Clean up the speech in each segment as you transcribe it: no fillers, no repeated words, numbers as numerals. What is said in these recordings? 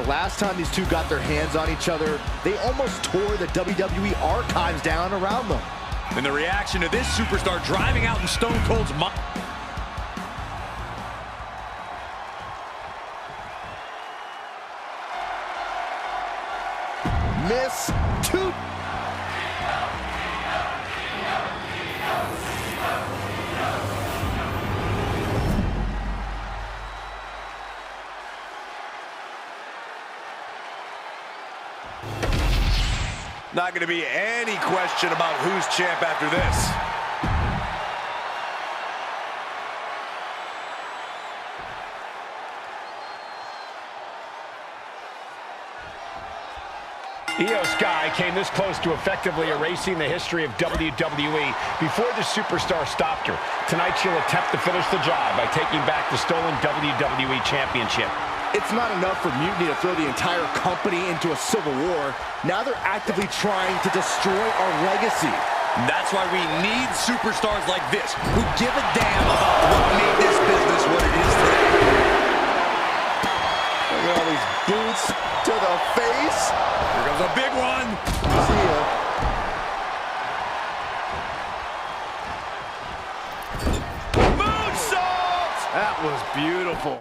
the last time these two got their hands on each other, they almost tore the WWE archives down around them. And the reaction to this superstar driving out in Stone Cold's mind. Miss two. Not going to be any question about who's champ after this. Io Sky came this close to effectively erasing the history of WWE before the superstar stopped her. Tonight she'll attempt to finish the job by taking back the stolen WWE Championship. It's not enough for Mutiny to throw the entire company into a civil war. Now they're actively trying to destroy our legacy. That's why we need superstars like this, who give a damn about what made this business what it is today. Look at all these boots to the face. Here goes a big one. See ya. Moonsault! That was beautiful.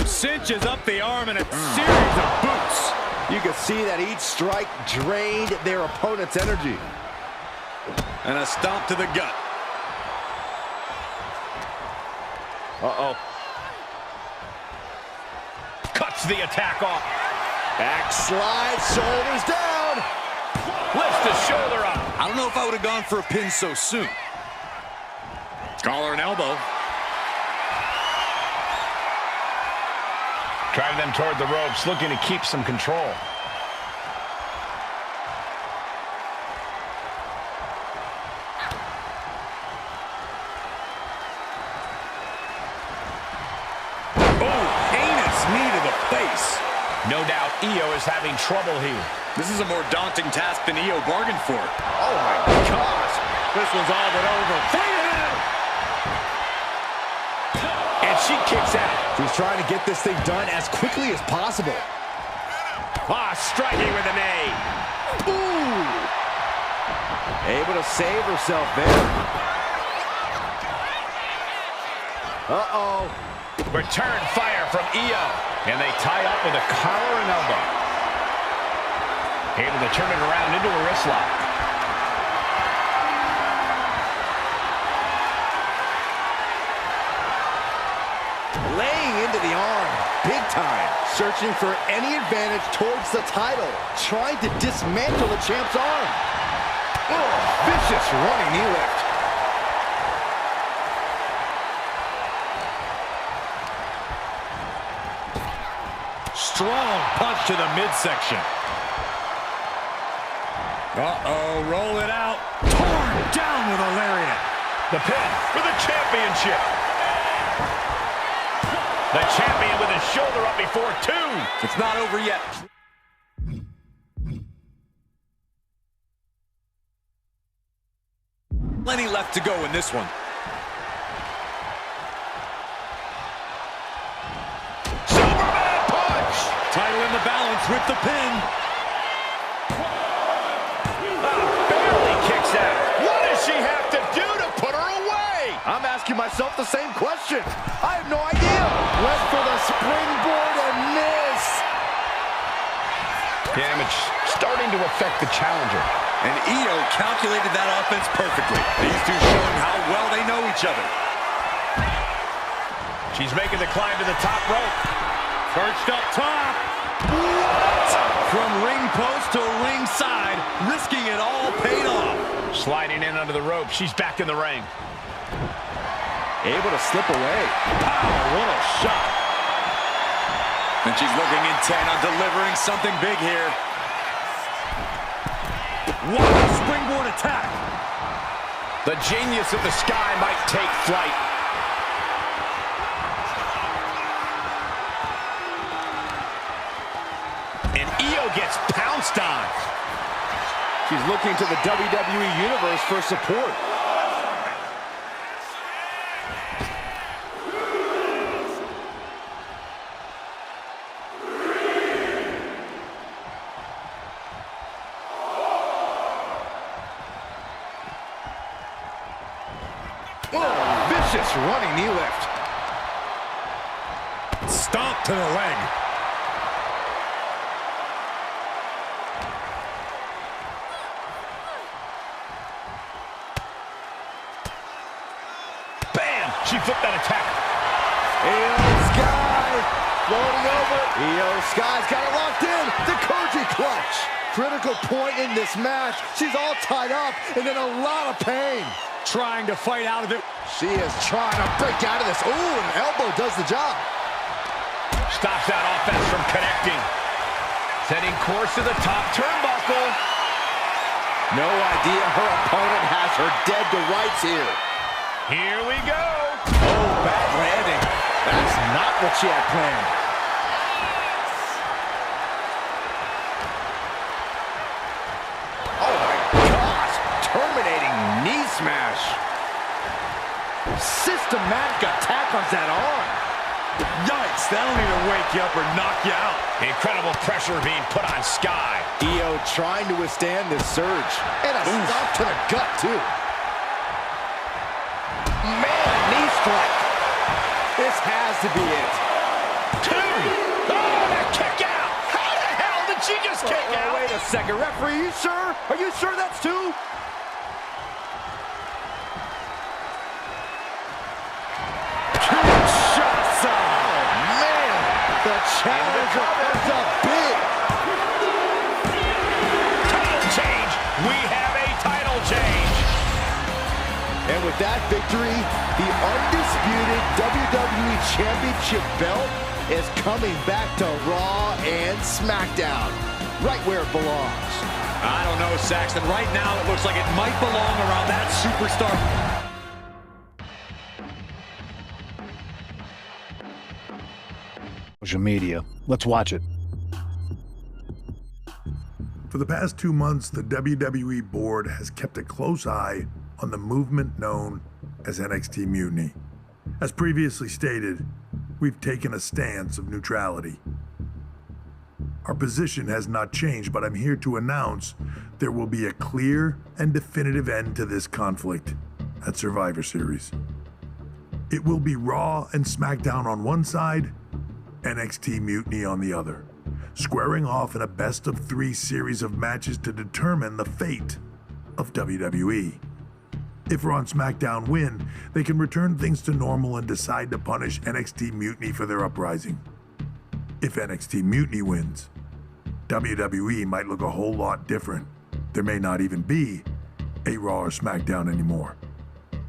Cinches up the arm and a series of boots. You can see that each strike drained their opponent's energy. And a stomp to the gut. Uh-oh. Cuts the attack off. Backslide, shoulders down. Lifts the shoulder up. I don't know if I would have gone for a pin so soon. Collar and elbow. Driving them toward the ropes, looking to keep some control. Oh, heinous knee to the face. No doubt Io is having trouble here. This is a more daunting task than Io bargained for. Oh my gosh. This one's all but over. And she kicks out. She's trying to get this thing done as quickly as possible. Ah, striking with a knee. Ooh! Able to save herself there. Uh-oh. Return fire from Io. And they tie up with a collar and elbow. Able to turn it around into a wrist lock. Laying into the arm, big time. Searching for any advantage towards the title. Trying to dismantle the champ's arm. Oh, vicious running knee lift. Strong punch to the midsection. Uh-oh, roll it out. Torn down with a lariat. The pin for the championship. The champion with his shoulder up before two. It's not over yet. Plenty left to go in this one. Superman punch. Title in the balance with the pin. Barely kicks out. What does she have to do to put her away? I'm asking myself the same question. I have no idea. Went for the springboard and miss. Damage starting to affect the challenger. And Io calculated that offense perfectly. These two showing how well they know each other. She's making the climb to the top rope. Perched up top. What? From ring post to ringside, risking it all paid off. Sliding in under the rope. She's back in the ring. Able to slip away. Wow, what a shot. And she's looking intent on delivering something big here. What a springboard attack. The genius of the sky might take flight. And Io gets pounced on. She's looking to the WWE Universe for support. Vicious running knee lift. Stomp to the leg. Bam! She flipped that attack. Io Sky floating over. Io Sky's got it locked in. The Koji clutch. Critical point in this match. She's all tied up and in a lot of pain. Trying to fight out of it. She is trying to break out of this. Ooh, an elbow does the job. Stops that offense from connecting. Setting course to the top turnbuckle. No idea her opponent has her dead to rights here. Here we go. Oh, bad landing. That's not what she had planned. Oh my gosh, terminating knee smash. Systematic attack on that arm. Yikes, that'll either wake you up or knock you out. Incredible pressure being put on Sky. Io trying to withstand this surge. And a stomp to the gut, too. Man, knee strike. This has to be it. Two. Oh, that kick out. How the hell did she just kick out? Wait a second. Referee, you sure? Are you sure that's two? The challenger is a big title change. We have a title change. And with that victory, the undisputed WWE Championship belt is coming back to Raw and SmackDown, right where it belongs. I don't know, Saxton. Right now, it looks like it might belong around that superstar. Social media. Let's watch it. For the past 2 months, the WWE board has kept a close eye on the movement known as NXT Mutiny. As previously stated, we've taken a stance of neutrality. Our position has not changed, but I'm here to announce there will be a clear and definitive end to this conflict at Survivor Series. It will be Raw and SmackDown on one side, NXT Mutiny on the other, squaring off in a best-of-3 series of matches to determine the fate of WWE. If Raw and SmackDown win, they can return things to normal and decide to punish NXT Mutiny for their uprising. If NXT Mutiny wins, WWE might look a whole lot different. There may not even be a Raw or SmackDown anymore.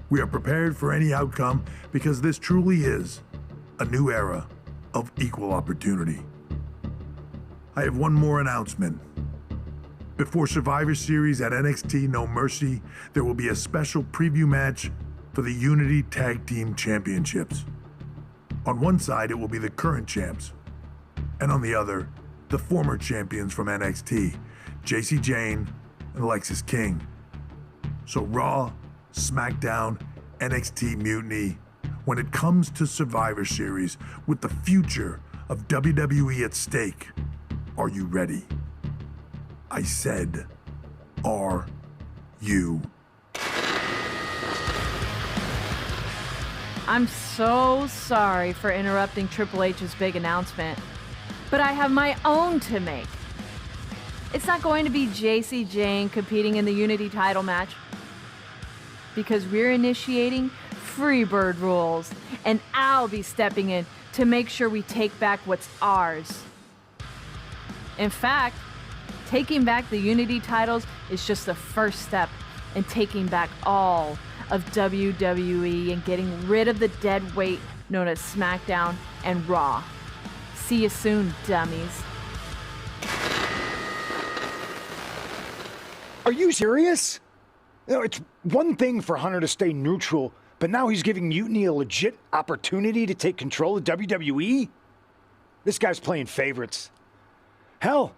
We are prepared for any outcome because this truly is a new era of equal opportunity. I have one more announcement. Before Survivor Series at NXT No Mercy, there will be a special preview match for the Unity Tag Team Championships. On one side, it will be the current champs, and on the other, the former champions from NXT, JC Jane and Alexis King. So Raw, SmackDown, NXT Mutiny, when it comes to Survivor Series with the future of WWE at stake, are you ready? I said, are you? I'm so sorry for interrupting Triple H's big announcement, but I have my own to make. It's not going to be JC Jane competing in the Unity title match. Because we're initiating Freebird rules, and I'll be stepping in to make sure we take back what's ours. In fact, taking back the Unity titles is just the first step in taking back all of WWE and getting rid of the dead weight known as SmackDown and Raw. See you soon, dummies. Are you serious? You know, it's one thing for Hunter to stay neutral, but now he's giving Mutiny a legit opportunity to take control of WWE? This guy's playing favorites. Hell,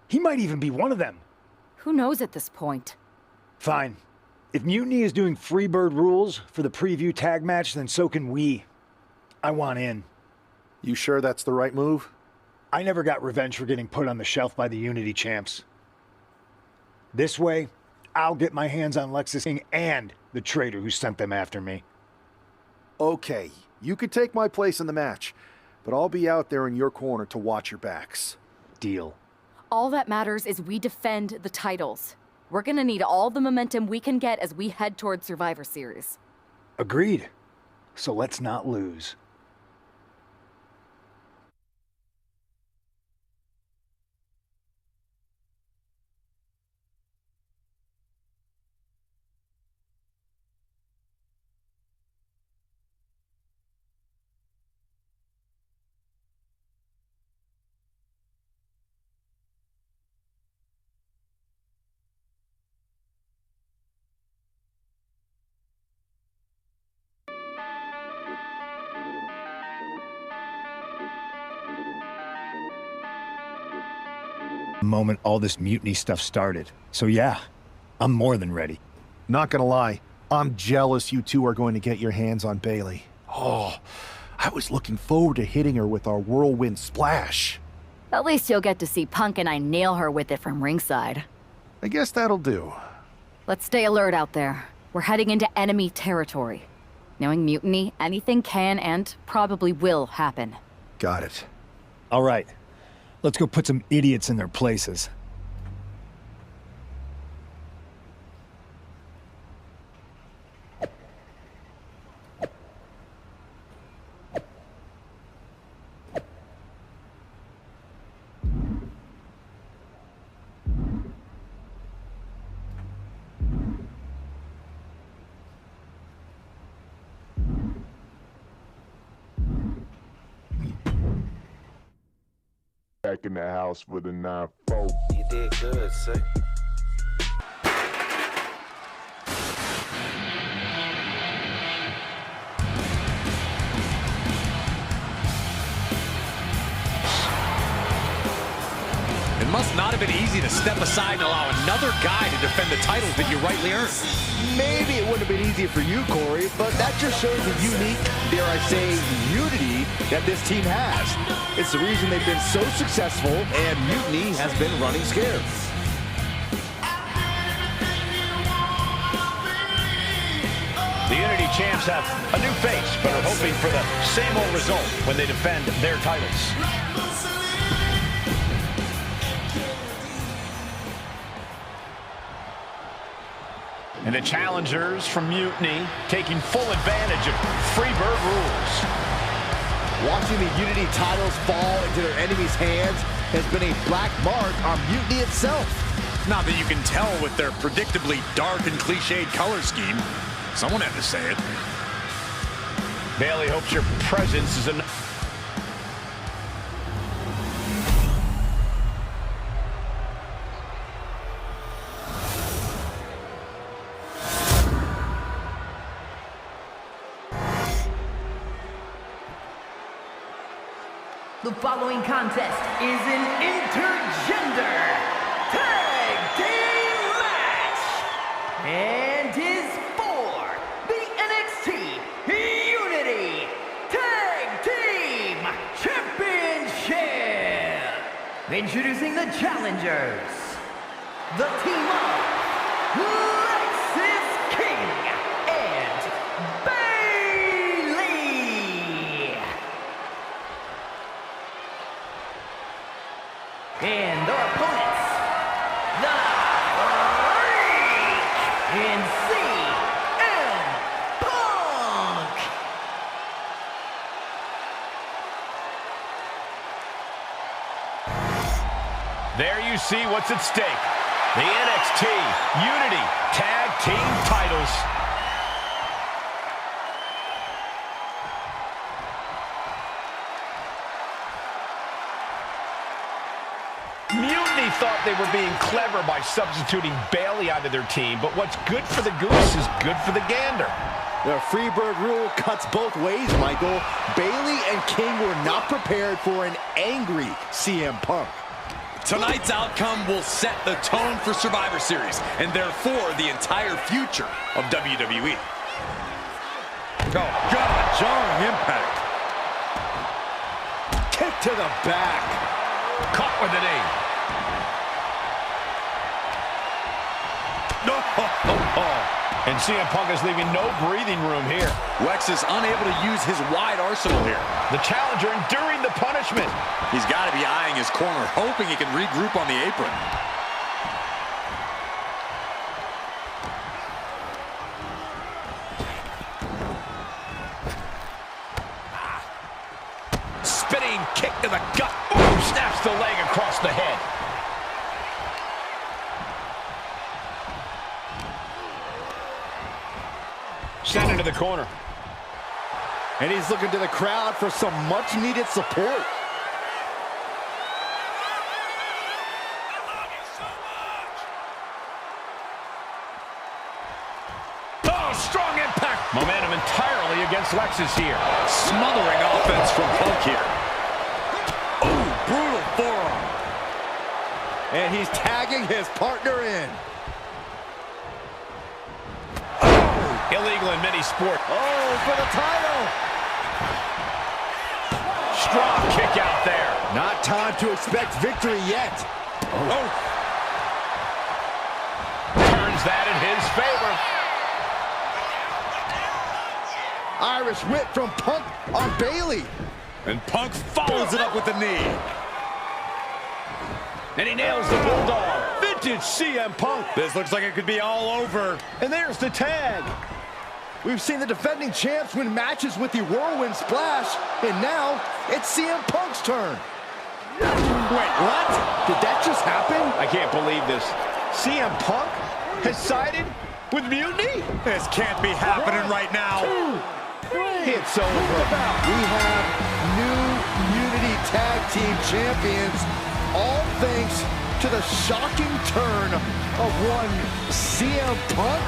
he might even be one of them. Who knows at this point? Fine. If Mutiny is doing Freebird rules for the preview tag match, then so can we. I want in. You sure that's the right move? I never got revenge for getting put on the shelf by the Unity champs. This way, I'll get my hands on Lexis King and the traitor who sent them after me. Okay, you could take my place in the match, but I'll be out there in your corner to watch your backs. Deal. All that matters is we defend the titles. We're gonna need all the momentum we can get as we head toward Survivor Series. Agreed. So let's not lose. The moment all this mutiny stuff started. So yeah, I'm more than ready. Not gonna lie, I'm jealous you two are going to get your hands on Bayley. Oh, I was looking forward to hitting her with our whirlwind splash. At least you'll get to see Punk and I nail her with it from ringside. I guess that'll do. Let's stay alert out there. We're heading into enemy territory. Knowing Mutiny, anything can and probably will happen. Got it. All right, let's go put some idiots in their places. Back in the house with a 9-4. You did good, sir. It must not have been easy to step aside and allow another guy to defend the titles that you rightly earned. Maybe it wouldn't have been easier for you, Corey, but that just shows the unique, dare I say, unity that this team has. It's the reason they've been so successful, and Mutiny has been running scared. The Unity champs have a new face, but are hoping for the same old result when they defend their titles. And the challengers from Mutiny taking full advantage of Freebird rules. Watching the Unity titles fall into their enemies' hands has been a black mark on Mutiny itself. Not that you can tell with their predictably dark and cliched color scheme. Someone had to say it. Bayley hopes your presence is enough. The following contest is an intergender tag team match and is for the NXT Unity Tag Team Championship. Introducing the challengers, the team of Lexis King and Bayley. And their opponents the Freak in CM Punk. There you see what's at stake. The NXT Unity Tag Team titles. Mutiny thought they were being clever by substituting Bayley onto their team, but what's good for the goose is good for the gander. The Freebird rule cuts both ways, Michael. Bayley and King were not prepared for an angry CM Punk. Tonight's outcome will set the tone for Survivor Series, and therefore the entire future of WWE. Oh, God, jarring impact. Kick to the back. Caught with a knee. No! And CM Punk is leaving no breathing room here. Lex is unable to use his wide arsenal here. The challenger enduring the punishment. He's got to be eyeing his corner, hoping he can regroup on the apron. Spinning kick to the gut. Ooh, snaps the leg across the head. Sent into the corner. And he's looking to the crowd for some much-needed support. Oh, strong impact. Momentum entirely against Lexus here. Smothering offense from Punk here. Oh, brutal forearm. And he's tagging his partner in. Illegal in many sports. Oh, for the title. Strong kick out there. Not time to expect victory yet. Oh. Turns that in his favor. Irish whip from Punk on Bayley. And Punk follows it up with the knee. And he nails the Bulldog. Vintage CM Punk. This looks like it could be all over. And there's the tag. We've seen the defending champs win matches with the Whirlwind Splash, and now it's CM Punk's turn. Wait, what? Did that just happen? I can't believe this. CM Punk has sided with Mutiny? This can't be happening right now. It's over. We have new Unity Tag Team Champions, all thanks to the shocking turn of one CM Punk.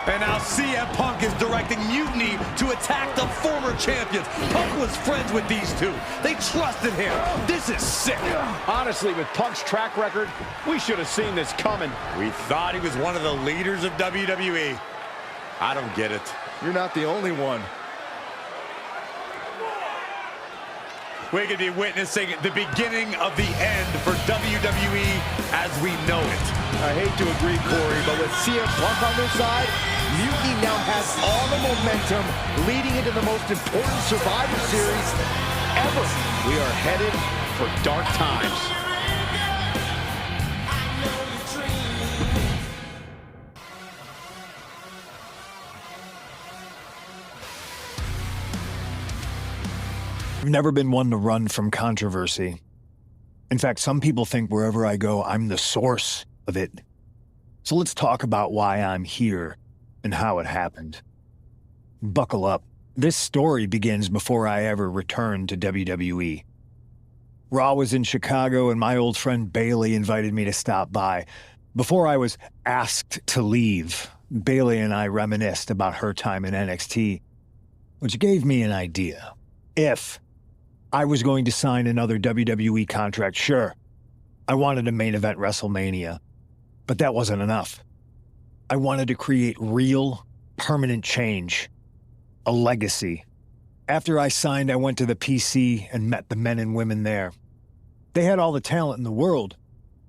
And now CM Punk is directing Mutiny to attack the former champions. Punk was friends with these two. They trusted him. This is sick. Honestly, with Punk's track record, we should have seen this coming. We thought he was one of the leaders of WWE. I don't get it. You're not the only one. We could be witnessing the beginning of the end for WWE as we know it. I hate to agree, Corey, but with CM Punk on their side, Mutiny now has all the momentum leading into the most important Survivor Series ever. We are headed for dark times. I've never been one to run from controversy. In fact, some people think wherever I go, I'm the source of it. So let's talk about why I'm here and how it happened. Buckle up. This story begins before I ever returned to WWE. Raw was in Chicago and my old friend Bayley invited me to stop by. Before I was asked to leave, Bayley and I reminisced about her time in NXT, which gave me an idea. If I was going to sign another WWE contract, sure, I wanted to main event WrestleMania, but that wasn't enough. I wanted to create real, permanent change, a legacy. After I signed, I went to the PC and met the men and women there. They had all the talent in the world,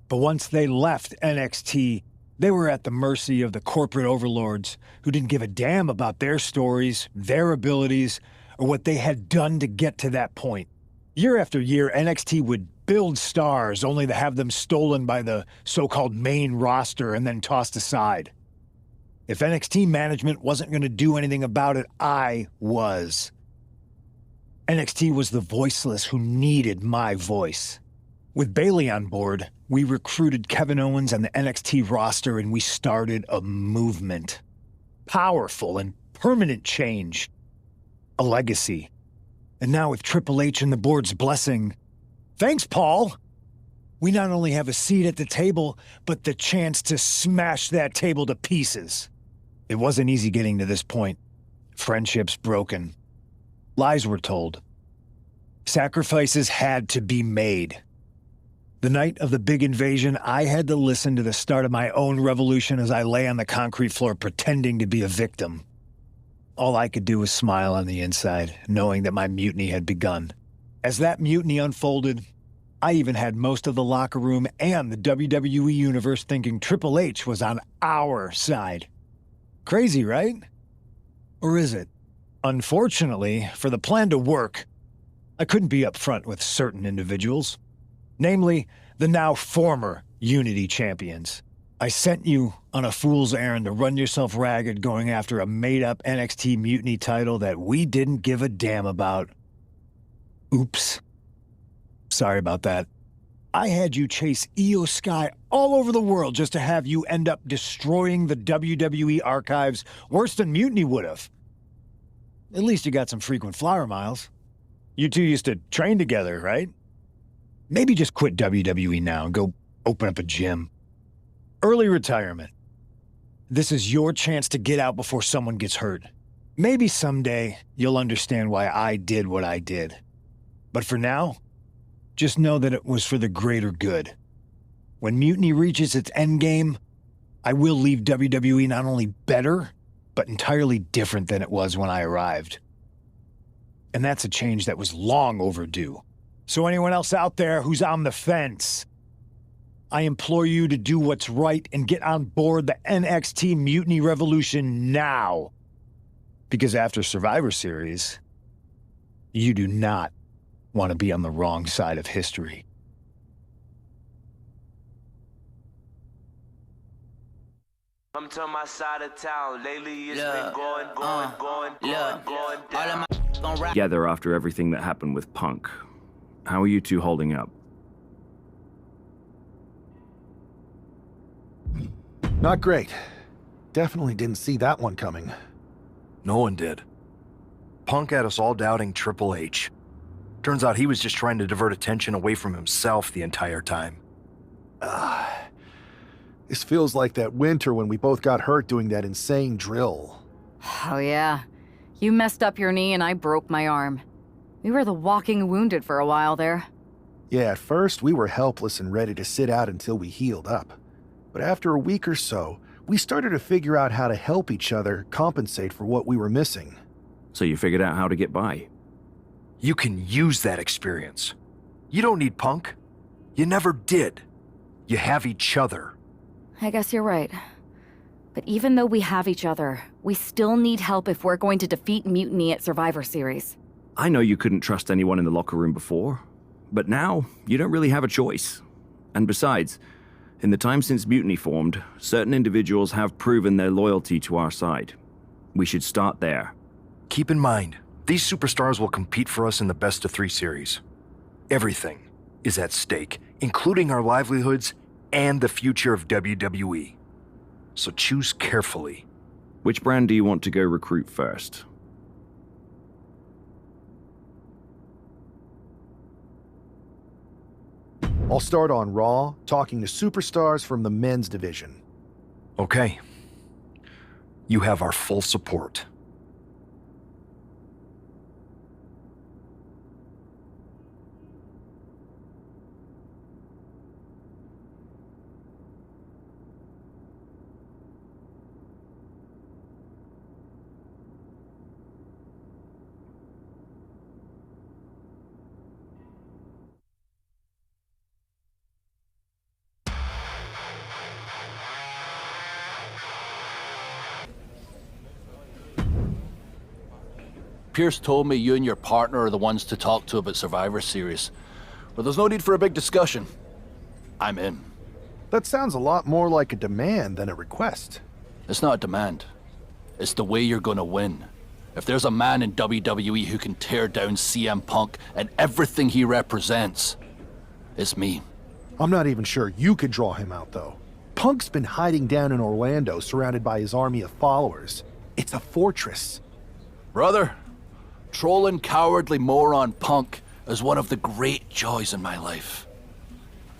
but once they left NXT, they were at the mercy of the corporate overlords who didn't give a damn about their stories, their abilities, or what they had done to get to that point. Year after year, NXT would build stars only to have them stolen by the so-called main roster and then tossed aside. If NXT management wasn't going to do anything about it, I was. NXT was the voiceless who needed my voice. With Bayley on board, we recruited Kevin Owens and the NXT roster, and we started a movement. Powerful and permanent change. A legacy. And now with Triple H and the board's blessing, thanks, Paul! We not only have a seat at the table, but the chance to smash that table to pieces. It wasn't easy getting to this point. Friendships broken. Lies were told. Sacrifices had to be made. The night of the big invasion, I had to listen to the start of my own revolution as I lay on the concrete floor pretending to be a victim. All I could do was smile on the inside, knowing that my mutiny had begun. As that mutiny unfolded, I even had most of the locker room and the WWE Universe thinking Triple H was on our side. Crazy, right? Or is it? Unfortunately, for the plan to work, I couldn't be upfront with certain individuals. Namely, the now former Unity champions. I sent you on a fool's errand to run yourself ragged going after a made-up NXT Mutiny title that we didn't give a damn about. Oops. Sorry about that. I had you chase Io Sky all over the world just to have you end up destroying the WWE archives worse than Mutiny would have. At least you got some frequent flower miles. You two used to train together, right? Maybe just quit WWE now and go open up a gym. Early retirement. This is your chance to get out before someone gets hurt. Maybe someday you'll understand why I did what I did. But for now, just know that it was for the greater good. When Mutiny reaches its endgame, I will leave WWE not only better, but entirely different than it was when I arrived. And that's a change that was long overdue. So anyone else out there who's on the fence, I implore you to do what's right and get on board the NXT Mutiny Revolution now. Because after Survivor Series, you do not want to be on the wrong side of history. Come to my side of town. Lately it's been going down. Together after everything that happened with Punk. How are you two holding up? Not great. Definitely didn't see that one coming. No one did. Punk had us all doubting Triple H. Turns out he was just trying to divert attention away from himself the entire time. This feels like that winter when we both got hurt doing that insane drill. Oh yeah. You messed up your knee and I broke my arm. We were the walking wounded for a while there. Yeah, at first we were helpless and ready to sit out until we healed up. But after a week or so, we started to figure out how to help each other compensate for what we were missing. So you figured out how to get by? You can use that experience. You don't need Punk. You never did. You have each other. I guess you're right. But even though we have each other, we still need help if we're going to defeat Mutiny at Survivor Series. I know you couldn't trust anyone in the locker room before, but now you don't really have a choice. And besides, in the time since Mutiny formed, certain individuals have proven their loyalty to our side. We should start there. Keep in mind, these superstars will compete for us in the best-of-3 series. Everything is at stake, including our livelihoods and the future of WWE. So choose carefully. Which brand do you want to go recruit first? I'll start on Raw, talking to superstars from the men's division. Okay. You have our full support. Pierce told me you and your partner are the ones to talk to about Survivor Series. but there's no need for a big discussion. I'm in. That sounds a lot more like a demand than a request. It's not a demand. It's the way you're gonna win. If there's a man in WWE who can tear down CM Punk and everything he represents, it's me. I'm not even sure you could draw him out, though. Punk's been hiding down in Orlando, surrounded by his army of followers. It's a fortress. Brother, trolling cowardly moron Punk is one of the great joys in my life.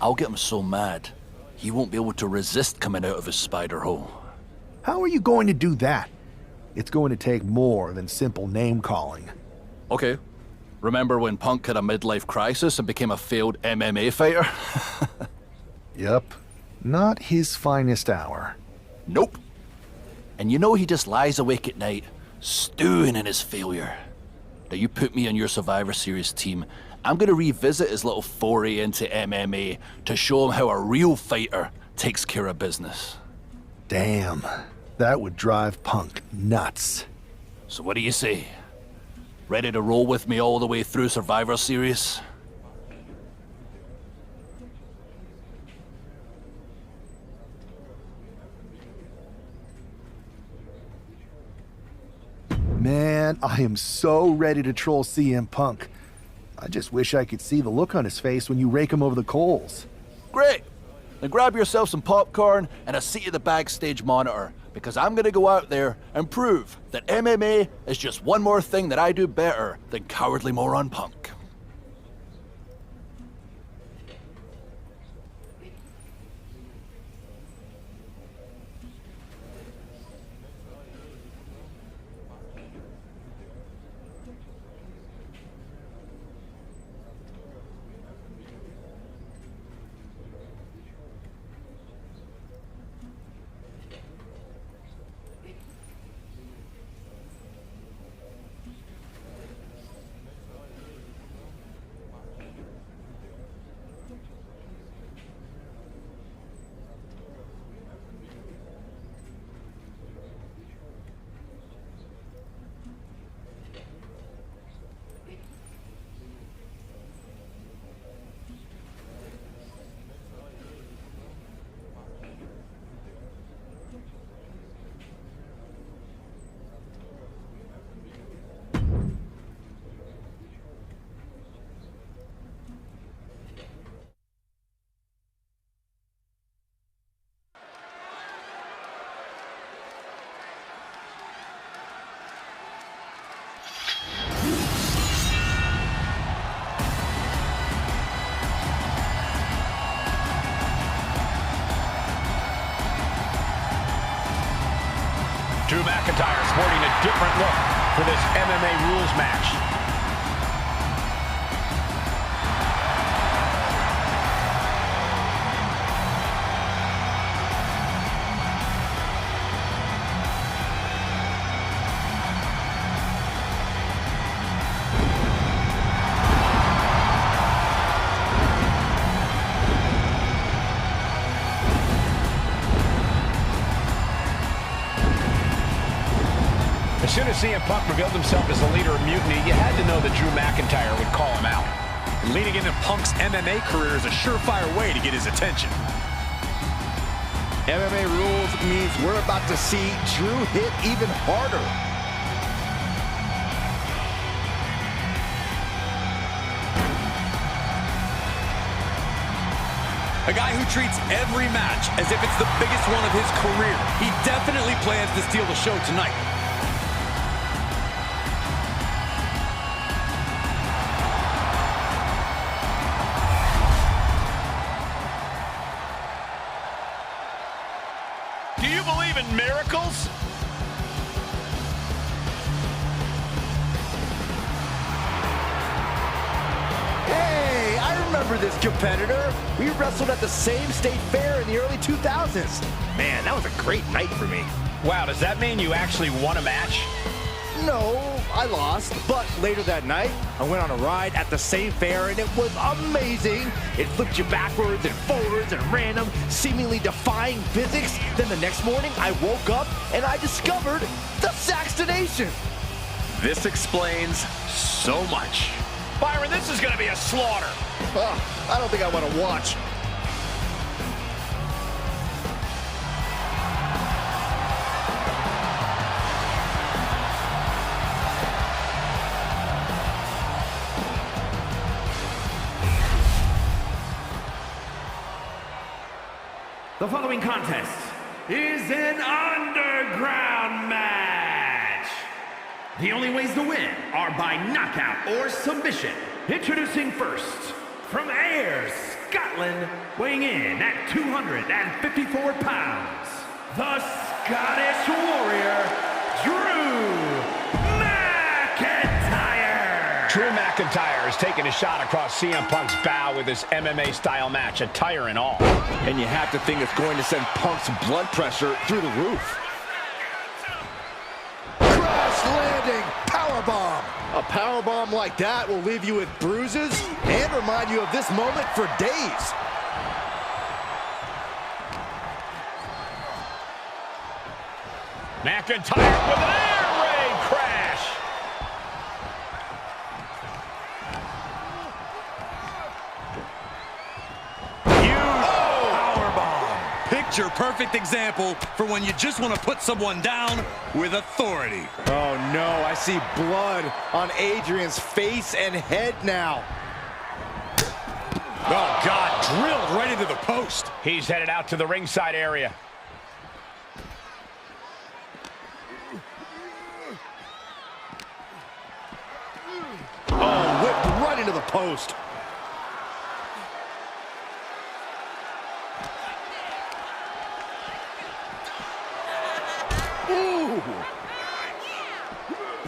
I'll get him so mad, he won't be able to resist coming out of his spider hole. How are you going to do that? It's going to take more than simple name-calling. Okay. Remember when Punk had a midlife crisis and became a failed MMA fighter? Yep. Not his finest hour. Nope. And you know he just lies awake at night, stewing in his failure. Now you put me on your Survivor Series team, I'm gonna revisit his little foray into MMA to show him how a real fighter takes care of business. Damn. That would drive Punk nuts. So what do you say? Ready to roll with me all the way through Survivor Series? Man, I am so ready to troll CM Punk. I just wish I could see the look on his face when you rake him over the coals. Great! Then grab yourself some popcorn and a seat at the backstage monitor, because I'm gonna go out there and prove that MMA is just one more thing that I do better than cowardly moron Punk. Drew McIntyre sporting a different look for this MMA rules match. As soon as CM Punk revealed himself as the leader of Mutiny, you had to know that Drew McIntyre would call him out. Leading into Punk's MMA career is a surefire way to get his attention. MMA rules means we're about to see Drew hit even harder. A guy who treats every match as if it's the biggest one of his career. He definitely plans to steal the show tonight. Do you believe in miracles? Hey, I remember this competitor. We wrestled at the same state fair in the early 2000s. Man, that was a great night for me. Wow, does that mean you actually won a match? No, I lost. But later that night, I went on a ride at the same fair, and it was amazing. It flipped you backwards and forwards and random, seemingly defying physics. Then the next morning, I woke up, and I discovered the Saxtonation. This explains so much. Byron, this is going to be a slaughter. Oh, I don't think I want to watch. The following contest is an underground match. The only ways to win are by knockout or submission. Introducing first, from Ayr, Scotland, weighing in at 254 pounds, the Scottish Warrior, Drew McIntyre. Drew McIntyre is taking a shot across CM Punk's bow with this MMA-style match, attire and all. And you have to think it's going to send Punk's blood pressure through the roof. Crash landing powerbomb. A powerbomb like that will leave you with bruises and remind you of this moment for days. McIntyre with an air raid crash. Picture perfect example for when you just want to put someone down with authority. Oh no, I see blood on Adrian's face and head now. Oh God, drilled right into the post. He's headed out to the ringside area. Oh, whipped right into the post. Ooh.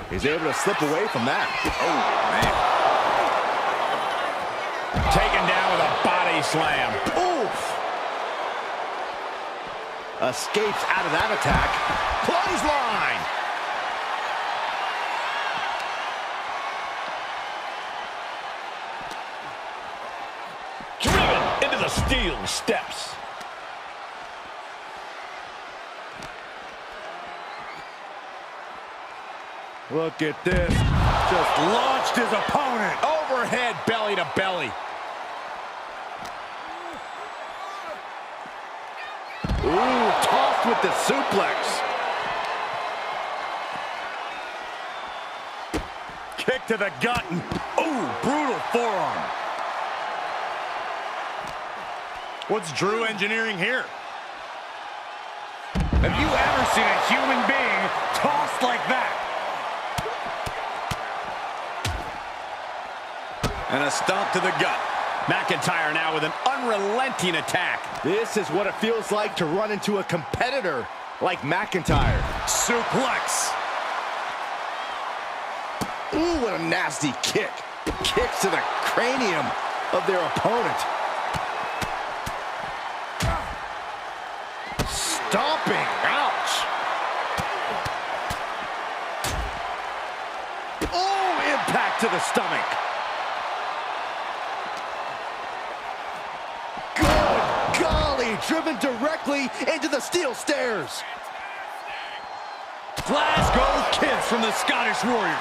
He's able to slip away from that. Oh, man. Taken down with a body slam. Oof. Escapes out of that attack. Clothesline. Driven into the steel steps. Look at this. Just launched his opponent. Overhead belly to belly. Ooh, tossed with the suplex. Kick to the gut. Ooh, brutal forearm. What's Drew engineering here? Have you ever seen a human being tossed like that? And a stomp to the gut. McIntyre now with an unrelenting attack. This is what it feels like to run into a competitor like McIntyre. Suplex. Ooh, what a nasty kick. Kicks to the cranium of their opponent. Stomping. Ouch. Oh, impact to the stomach. Good golly, driven directly into the steel stairs. Glasgow kiss from the Scottish Warrior.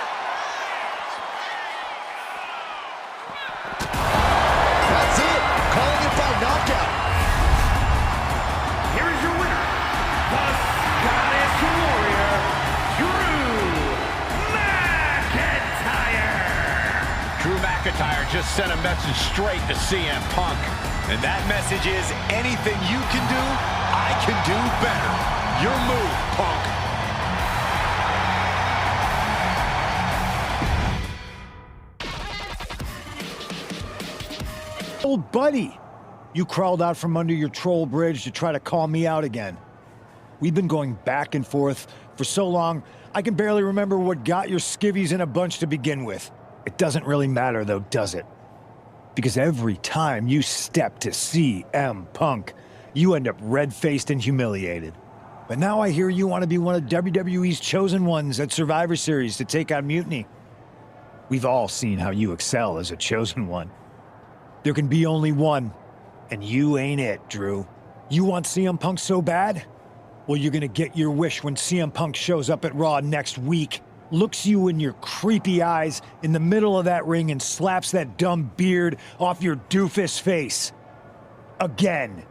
That's it. Calling it by knockout. Here is your winner, the Scottish Warrior, Drew McIntyre. Drew McIntyre just sent a message straight to CM Punk. And that message is, anything you can do, I can do better. Your move, Punk. Old buddy, you crawled out from under your troll bridge to try to call me out again. We've been going back and forth for so long, I can barely remember what got your skivvies in a bunch to begin with. It doesn't really matter though, does it? Because every time you step to CM Punk, you end up red-faced and humiliated. But now I hear you want to be one of WWE's chosen ones at Survivor Series to take on Mutiny. We've all seen how you excel as a chosen one. There can be only one, and you ain't it, Drew. You want CM Punk so bad? Well, you're gonna get your wish when CM Punk shows up at Raw next week. looks you in your creepy eyes in the middle of that ring and slaps that dumb beard off your doofus face. Again.